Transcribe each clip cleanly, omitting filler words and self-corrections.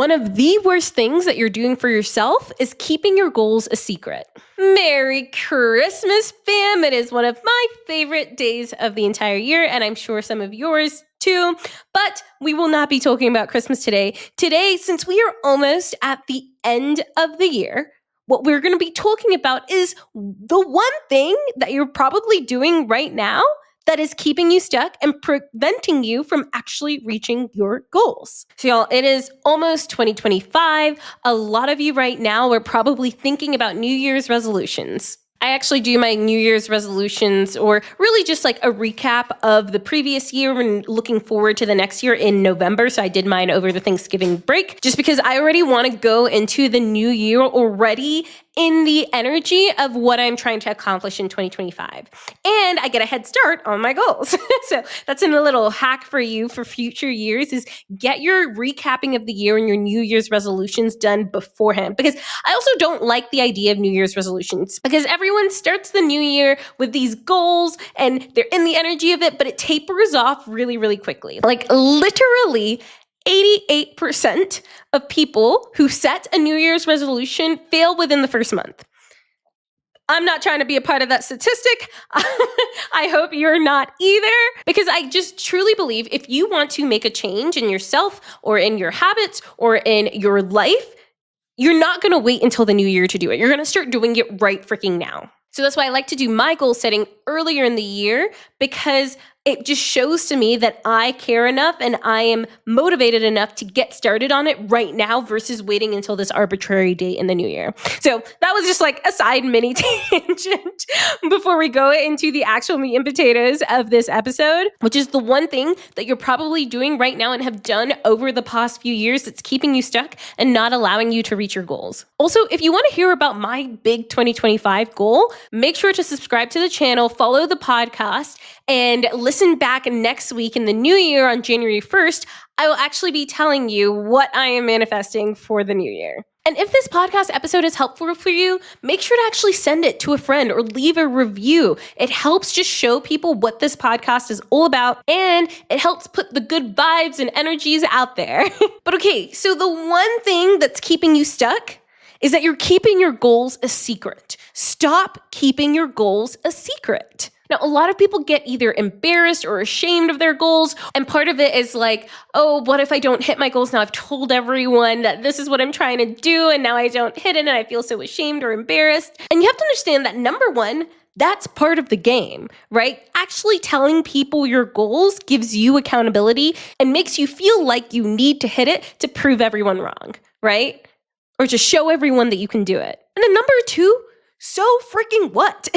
One of the worst things that you're doing for yourself is keeping your goals a secret. Merry Christmas, fam. It is one of my favorite days of the entire year, and I'm sure some of yours too. But we will not be talking about Christmas today. Today, since we are almost at the end of the year, what we're going to be talking about is the one thing that you're probably doing right now that is keeping you stuck and preventing you from actually reaching your goals. So y'all, it is almost 2025. A lot of you right now are probably thinking about New Year's resolutions. I actually do my New Year's resolutions, or really just like a recap of the previous year and looking forward to the next year in November. So I did mine over the Thanksgiving break, just because I already want to go into the new year already in the energy of what I'm trying to accomplish in 2025. And I get a head start on my goals. So that's a little hack for you for future years, is get your recapping of the year and your New Year's resolutions done beforehand. Because I also don't like the idea of New Year's resolutions, because everyone starts the new year with these goals and they're in the energy of it, but it tapers off really, really quickly. Like literally 88% of people who set a New Year's resolution fail within the first month. I'm not trying to be a part of that statistic. I hope you're not either, because I just truly believe if you want to make a change in yourself or in your habits or in your life, you're not going to wait until the new year to do it. You're going to start doing it right freaking now. So that's why I like to do my goal setting earlier in the year, because it just shows to me that I care enough and I am motivated enough to get started on it right now versus waiting until this arbitrary date in the new year. So that was just like a side mini tangent before we go into the actual meat and potatoes of this episode, which is the one thing that you're probably doing right now and have done over the past few years that's keeping you stuck and not allowing you to reach your goals. Also, if you want to hear about my big 2025 goal, make sure to subscribe to the channel, follow the podcast, and listen back next week in the new year on January 1st. I will actually be telling you what I am manifesting for the new year. And if this podcast episode is helpful for you, make sure to actually send it to a friend or leave a review. It helps just show people what this podcast is all about, and it helps put the good vibes and energies out there. But okay, so the one thing that's keeping you stuck is that you're keeping your goals a secret. Stop keeping your goals a secret. Now, a lot of people get either embarrassed or ashamed of their goals. And part of it is like, oh, what if I don't hit my goals? Now I've told everyone that this is what I'm trying to do, and now I don't hit it, and I feel so ashamed or embarrassed. And you have to understand that, number one, that's part of the game, right? Actually telling people your goals gives you accountability and makes you feel like you need to hit it to prove everyone wrong, right? Or to show everyone that you can do it. And then number two, so freaking what?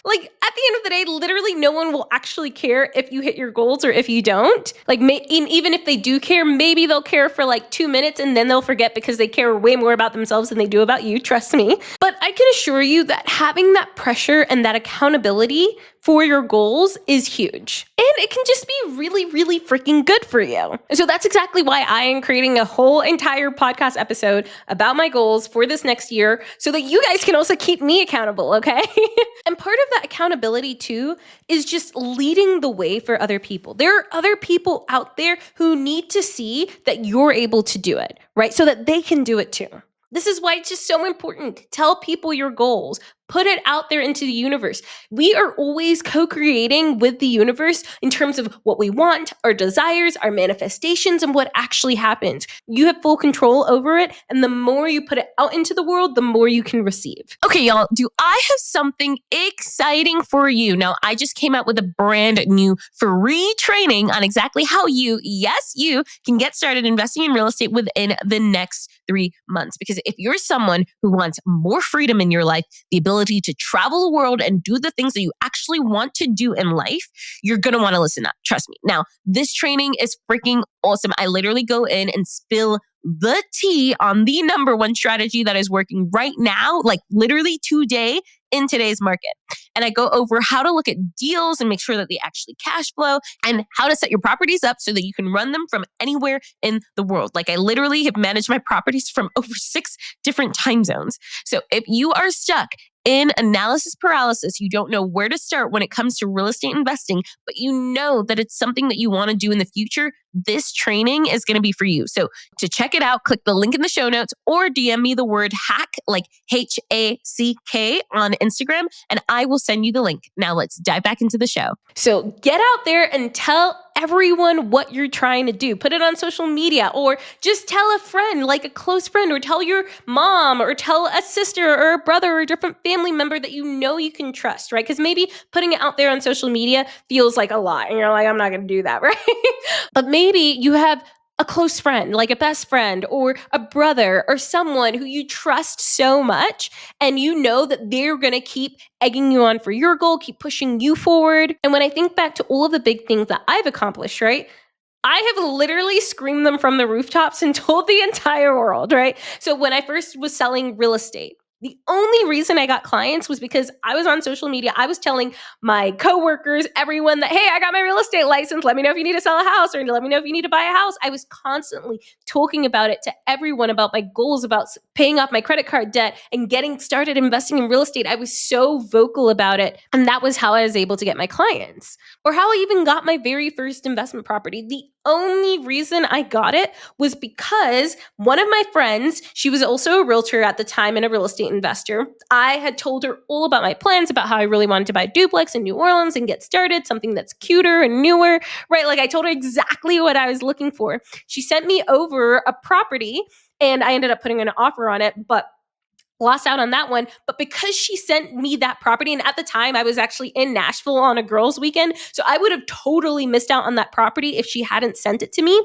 Like, at the end of the day, literally no one will actually care if you hit your goals or if you don't. Like, even if they do care, maybe they'll care for like 2 minutes and then they'll forget because they care way more about themselves than they do about you, trust me. But I can assure you that having that pressure and that accountability for your goals is huge. And it can just be really, really freaking good for you. And so that's exactly why I am creating a whole entire podcast episode about my goals for this next year, so that you guys can also keep me accountable, okay? And part of that accountability too is just leading the way for other people. There are other people out there who need to see that you're able to do it, right? So that they can do it too. This is why it's just so important. Tell people your goals. Put it out there into the universe. We are always co-creating with the universe in terms of what we want, our desires, our manifestations, and what actually happens. You have full control over it, and the more you put it out into the world, the more you can receive. Okay, y'all, do I have something exciting for you? Now, I just came out with a brand new free training on exactly how you, yes, you can get started investing in real estate within the next 3 months. Because if you're someone who wants more freedom in your life, the ability to travel the world and do the things that you actually want to do in life, you're going to want to listen up. Trust me. Now, this training is freaking awesome. I literally go in and spill the tea on the number one strategy that is working right now, like literally today in today's market. And I go over how to look at deals and make sure that they actually cash flow, and how to set your properties up so that you can run them from anywhere in the world. Like, I literally have managed my properties from over 6 different time zones. So if you are stuck in analysis paralysis, you don't know where to start when it comes to real estate investing, but you know that it's something that you want to do in the future, this training is going to be for you. So to check it out, click the link in the show notes or DM me the word hack, like HACK, on Instagram, and I will send you the link. Now let's dive back into the show. So get out there and tell everyone what you're trying to do. Put it on social media, or just tell a friend, like a close friend, or tell your mom, or tell a sister or a brother or a different family member that you know you can trust, right? Because maybe putting it out there on social media feels like a lot and you're like, I'm not going to do that, right? But maybe you have a close friend, like a best friend or a brother or someone who you trust so much, and you know that they're going to keep egging you on for your goal, keep pushing you forward. And when I think back to all of the big things that I've accomplished, right? I have literally screamed them from the rooftops and told the entire world, right? So when I first was selling real estate, the only reason I got clients was because I was on social media. I was telling my coworkers, everyone, that, hey, I got my real estate license. Let me know if you need to sell a house, or let me know if you need to buy a house. I was constantly talking about it to everyone, about my goals, about paying off my credit card debt and getting started investing in real estate. I was so vocal about it. And that was how I was able to get my clients, or how I even got my very first investment property. The only reason I got it was because one of my friends, she was also a realtor at the time and a real estate investor. I had told her all about my plans, about how I really wanted to buy a duplex in New Orleans and get started, something that's cuter and newer, right? Like, I told her exactly what I was looking for. She sent me over a property and I ended up putting an offer on it, but lost out on that one. But because she sent me that property, and at the time I was actually in Nashville on a girls' weekend, so I would have totally missed out on that property if she hadn't sent it to me.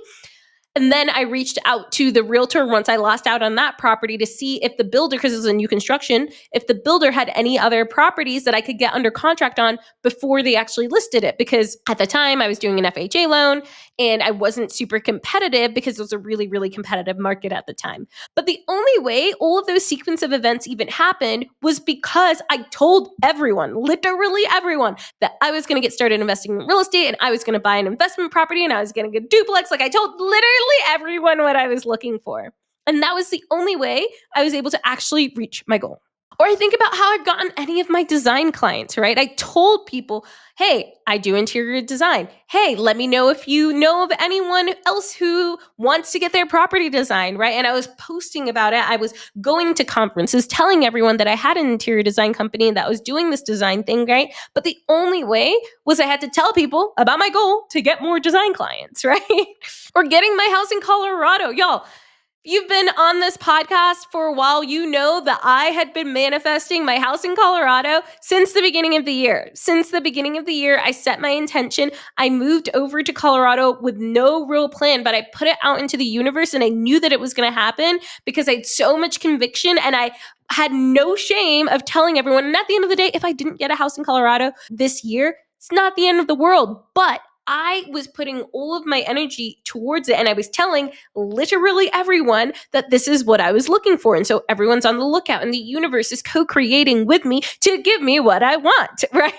And then I reached out to the realtor once I lost out on that property to see if the builder, because it was a new construction, if the builder had any other properties that I could get under contract on before they actually listed it. Because at the time I was doing an FHA loan and I wasn't super competitive because it was a really, really competitive market at the time. But the only way all of those sequence of events even happened was because I told everyone, literally everyone, that I was going to get started investing in real estate and I was going to buy an investment property and I was going to get a duplex. Like, I told literally everyone what I was looking for. And that was the only way I was able to actually reach my goal. Or I think about how I've gotten any of my design clients, right? I told people, hey, I do interior design. Hey, let me know if you know of anyone else who wants to get their property designed, right? And I was posting about it. I was going to conferences, telling everyone that I had an interior design company and that I was doing this design thing, right? But the only way was I had to tell people about my goal to get more design clients, right? Or getting my house in Colorado. Y'all, you've been on this podcast for a while. You know that I had been manifesting my house in Colorado since the beginning of the year. Since the beginning of the year, I set my intention. I moved over to Colorado with no real plan, but I put it out into the universe and I knew that it was going to happen because I had so much conviction and I had no shame of telling everyone. And at the end of the day, if I didn't get a house in Colorado this year, it's not the end of the world. But I was putting all of my energy towards it and I was telling literally everyone that this is what I was looking for. And so everyone's on the lookout and the universe is co-creating with me to give me what I want, right?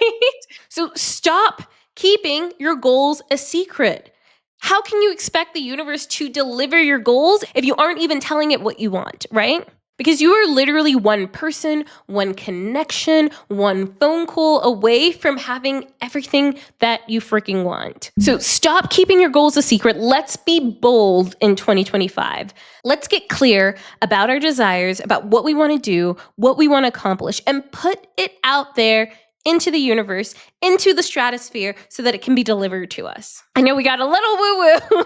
So stop keeping your goals a secret. How can you expect the universe to deliver your goals if you aren't even telling it what you want, right? Because you are literally one person, one connection, one phone call away from having everything that you freaking want. So stop keeping your goals a secret. Let's be bold in 2025. Let's get clear about our desires, about what we want to do, what we want to accomplish, and put it out there into the universe, into the stratosphere, so that it can be delivered to us. I know we got a little woo-woo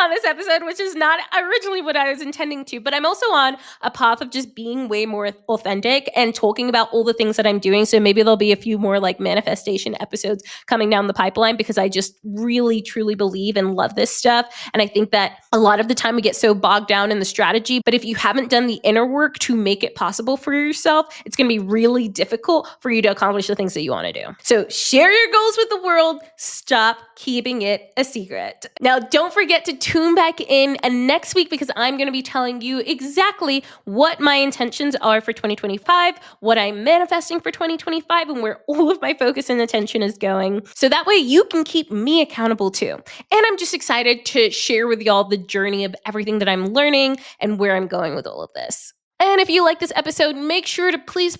on this episode, which is not originally what I was intending to, but I'm also on a path of just being way more authentic and talking about all the things that I'm doing. So maybe there'll be a few more like manifestation episodes coming down the pipeline because I just really, truly believe and love this stuff. And I think that a lot of the time we get so bogged down in the strategy, but if you haven't done the inner work to make it possible for yourself, it's going to be really difficult for you to accomplish the things things that you want to do. So share your goals with the world. Stop keeping it a secret. Now, don't forget to tune back in next week because I'm going to be telling you exactly what my intentions are for 2025, what I'm manifesting for 2025, and where all of my focus and attention is going. So that way you can keep me accountable too. And I'm just excited to share with y'all the journey of everything that I'm learning and where I'm going with all of this. And if you like this episode, make sure to please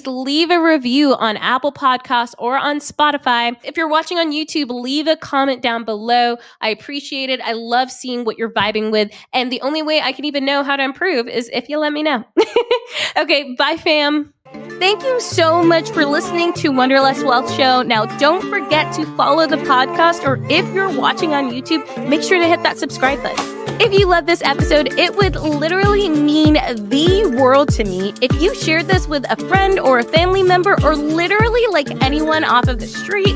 leave a review on Apple Podcasts or on Spotify. If you're watching on YouTube, leave a comment down below. I appreciate it. I love seeing what you're vibing with. And the only way I can even know how to improve is if you let me know. Okay, bye fam. Thank you so much for listening to Wanderlust Wealth Show. Now, don't forget to follow the podcast, or if you're watching on YouTube, make sure to hit that subscribe button. If you love this episode, it would literally mean the world to me if you shared this with a friend or a family member, or literally like anyone off of the street.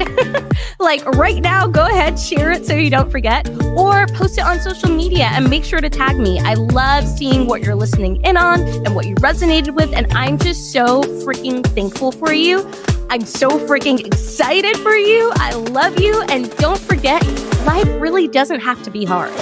Like right now, go ahead, share it so you don't forget, or post it on social media and make sure to tag me. I love seeing what you're listening in on and what you resonated with, and I'm just so freaking thankful for you. I'm so freaking excited for you. I love you, and don't forget, life really doesn't have to be hard.